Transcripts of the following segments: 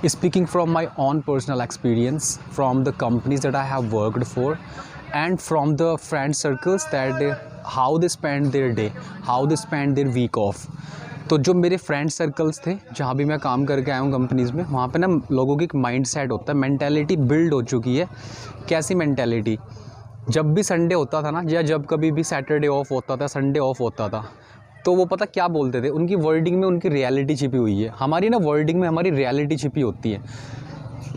Speaking from my own personal experience, from the companies that I have worked for, and from the friend circles that how they spend their day, how they spend their week off. तो जो मेरे friend circles थे जहाँ भी मैं काम करके आया हूँ कंपनीज़ में, वहाँ पे ना लोगों की एक माइंड सेट होता है, मैंटेलिटी बिल्ड हो चुकी है। कैसी मैंटेलिटी? जब भी संडे होता था ना, या जब कभी भी सैटरडे ऑफ होता था, संडे ऑफ होता था, तो वो पता क्या बोलते थे, उनकी वर्डिंग में उनकी रियलिटी छिपी हुई है। हमारी ना वर्डिंग में हमारी रियलिटी छिपी होती है।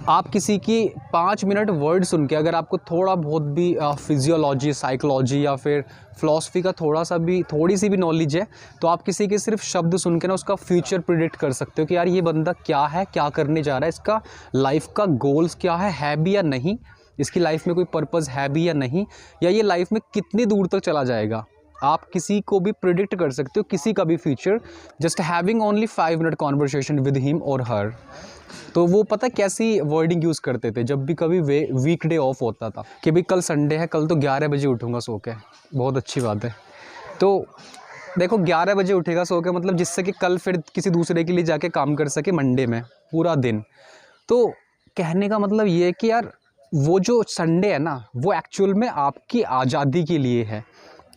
आप किसी की 5 मिनट वर्ड सुन के अगर आपको थोड़ा बहुत भी फिजियोलॉजी, साइकोलॉजी या फिर फ़िलासफ़ी का थोड़ी सी भी नॉलेज है, तो आप किसी के सिर्फ शब्द सुन के ना उसका फ्यूचर प्रिडिक्ट कर सकते हो कि यार ये बंदा क्या है, क्या करने जा रहा है, इसका लाइफ का गोल्स क्या है भी या नहीं, इसकी लाइफ में कोई पर्पज़ है भी या नहीं, या ये लाइफ में कितनी दूर तक चला जाएगा। आप किसी को भी प्रिडिक्ट कर सकते हो, किसी का भी future, just having only 5 minute conversation with him और हर। तो वो पता कैसी वर्डिंग यूज़ करते थे जब भी कभी वीकडे ऑफ होता था कि भाई कल संडे है, कल तो 11 बजे उठूँगा सो के। बहुत अच्छी बात है। तो देखो 11 बजे उठेगा सो के, मतलब जिससे कि कल फिर किसी दूसरे के लिए जाके काम कर सके मंडे में पूरा दिन। तो कहने का मतलब ये है कि यार वो जो संडे है ना, वो एक्चुअल में आपकी आज़ादी के लिए है।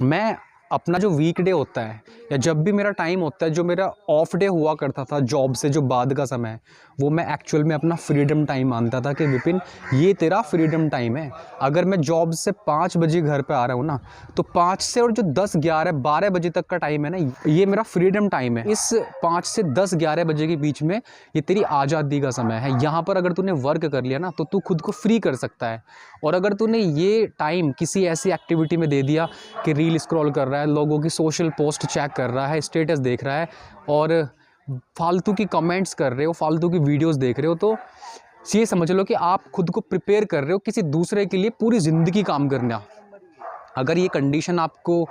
मैं अपना जो वीकडे होता है या जब भी मेरा टाइम होता है, जो मेरा ऑफ डे हुआ करता था जॉब से जो बाद का समय, वो मैं एक्चुअल में अपना फ्रीडम टाइम मानता था कि विपिन ये तेरा फ्रीडम टाइम है। अगर मैं जॉब से 5 बजे घर पे आ रहा हूँ ना, तो 5 से और जो 10, 11, 12 बजे तक का टाइम है ना, ये मेरा फ्रीडम टाइम है। इस 5 से 10, 11 बजे के बीच में ये तेरी आज़ादी का समय है। यहाँ पर अगर तूने वर्क कर लिया ना, तो तू खुद को फ्री कर सकता है। और अगर तूने ये टाइम किसी ऐसी एक्टिविटी में दे दिया कि रील स्क्रॉल कर रहा है, लोगों की सोशल पोस्ट चेक कर रहा है, स्टेटस देख रहा है और फालतू की कमेंट्स कर रहे हो, फालतू की वीडियोस देख रहे हो, तो ये समझ लो कि आप खुद को प्रिपेयर कर रहे हो किसी दूसरे के लिए पूरी ज़िंदगी काम करना। अगर ये कंडीशन आपको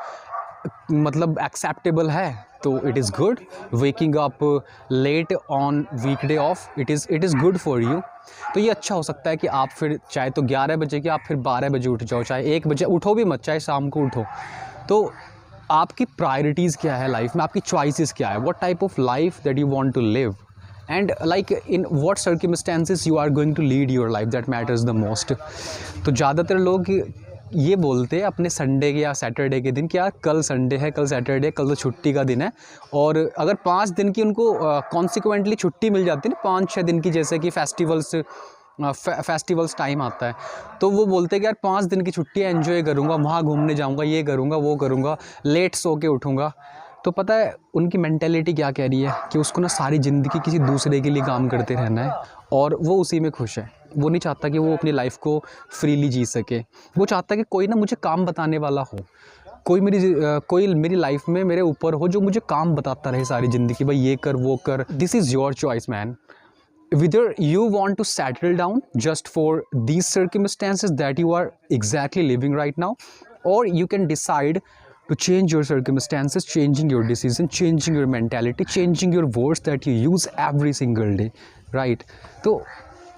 मतलब एक्सेप्टेबल है तो it is good. Waking up late on weekday off, it is good for you. तो ये अच्छा हो सकता है कि आप फिर चाहे तो 11 बजे की आप फिर 12 बजे उठ जाओ, चाहे 1 बजे उठो भी मत, चाहे शाम को उठो। तो आपकी प्रायोरिटीज़ क्या है लाइफ में, आपकी चॉइसेस क्या है, what type of life that you want to live, and like in what circumstances you are going to lead your life, that matters the most. तो ज़्यादातर लोग ये बोलते हैं अपने संडे के या सैटरडे के दिन कि यार कल संडे है, कल सैटरडे है, कल तो छुट्टी का दिन है। और अगर 5 दिन की उनको कॉन्सिक्वेंटली छुट्टी मिल जाती है ना, 5-6 दिन की, जैसे कि फेस्टिवल्स टाइम आता है, तो वो बोलते हैं कि यार 5 दिन की छुट्टी है, एंजॉय करूँगा, वहाँ घूमने जाऊँगा, ये करूँगा, वो करूँगा, लेट सो के उठूँगा। तो पता है उनकी मेंटेलिटी क्या कह रही है कि उसको ना सारी ज़िंदगी किसी दूसरे के लिए काम करते रहना है और वो उसी में खुश है। वो नहीं चाहता कि वो अपनी लाइफ को फ्रीली जी सके। वो चाहता है कि कोई ना मुझे काम बताने वाला हो, कोई मेरी लाइफ में मेरे ऊपर हो जो मुझे काम बताता रहे सारी ज़िंदगी, भाई ये कर, वो कर। This is your choice man. Whether you want to settle down just for these circumstances that you are exactly living right now, or you can decide to change your circumstances, changing your decision, changing your mentality, changing your words that you use every single day, right? तो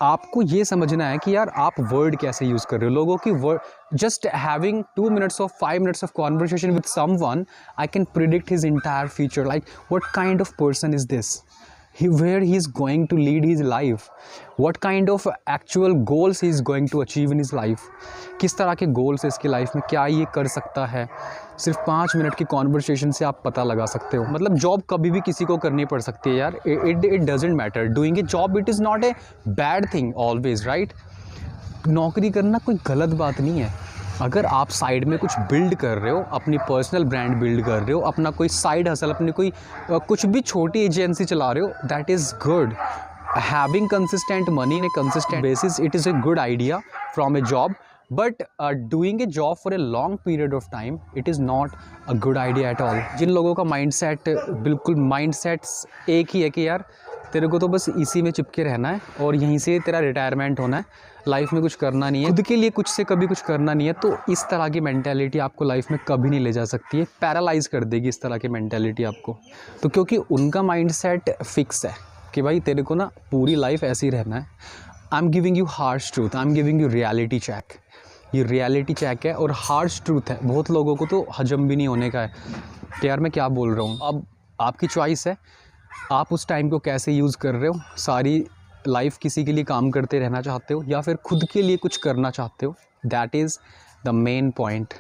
आपको ये समझना है कि यार आप word कैसे use कर रहे हो। लोगों की word, just having 2 minutes or 5 minutes of conversation with someone, I can predict his entire future, like what kind of person is this, where he is going to lead his life, what kind of actual goals he is going to achieve in his life, किस तरह के goals है इसकी life में, क्या ये कर सकता है। सिर्फ 5 मिनट की कॉन्वर्सेशन से आप पता लगा सकते हो। मतलब जॉब कभी भी किसी को करनी पड़ सकती है यार, it doesn't matter. Doing a job it is not a bad thing always, right? नौकरी करना कोई गलत बात नहीं है। अगर आप साइड में कुछ बिल्ड कर रहे हो, अपनी पर्सनल ब्रांड बिल्ड कर रहे हो, अपना कोई साइड हसल, अपनी कोई कुछ भी छोटी एजेंसी चला रहे हो, that is good. Having consistent money in a consistent basis, it is a good idea from a job, but doing a job for a long period of time, it is not a good idea at all. जिन लोगों का mindset बिल्कुल mindsets एक ही है कि यार तेरे को तो बस इसी में चिपके रहना है और यहीं से तेरा रिटायरमेंट होना है, लाइफ में कुछ करना नहीं है, खुद के लिए कुछ से कभी कुछ करना नहीं है, तो इस तरह की मेंटालिटी आपको लाइफ में कभी नहीं ले जा सकती है। पैरालाइज़ कर देगी इस तरह की मेंटालिटी आपको। तो क्योंकि उनका माइंडसेट फिक्स है कि भाई तेरे को ना पूरी लाइफ ऐसे ही रहना है। I am giving you harsh truth, I am giving you reality check. ये रियलिटी चेक है और हार्श ट्रूथ है। बहुत लोगों को तो हजम भी नहीं होने का है कि यार मैं क्या बोल रहा हूँ। अब आपकी चॉइस है, आप उस टाइम को कैसे यूज़ कर रहे हो। सारी लाइफ किसी के लिए काम करते रहना चाहते हो या फिर खुद के लिए कुछ करना चाहते हो, that is the main point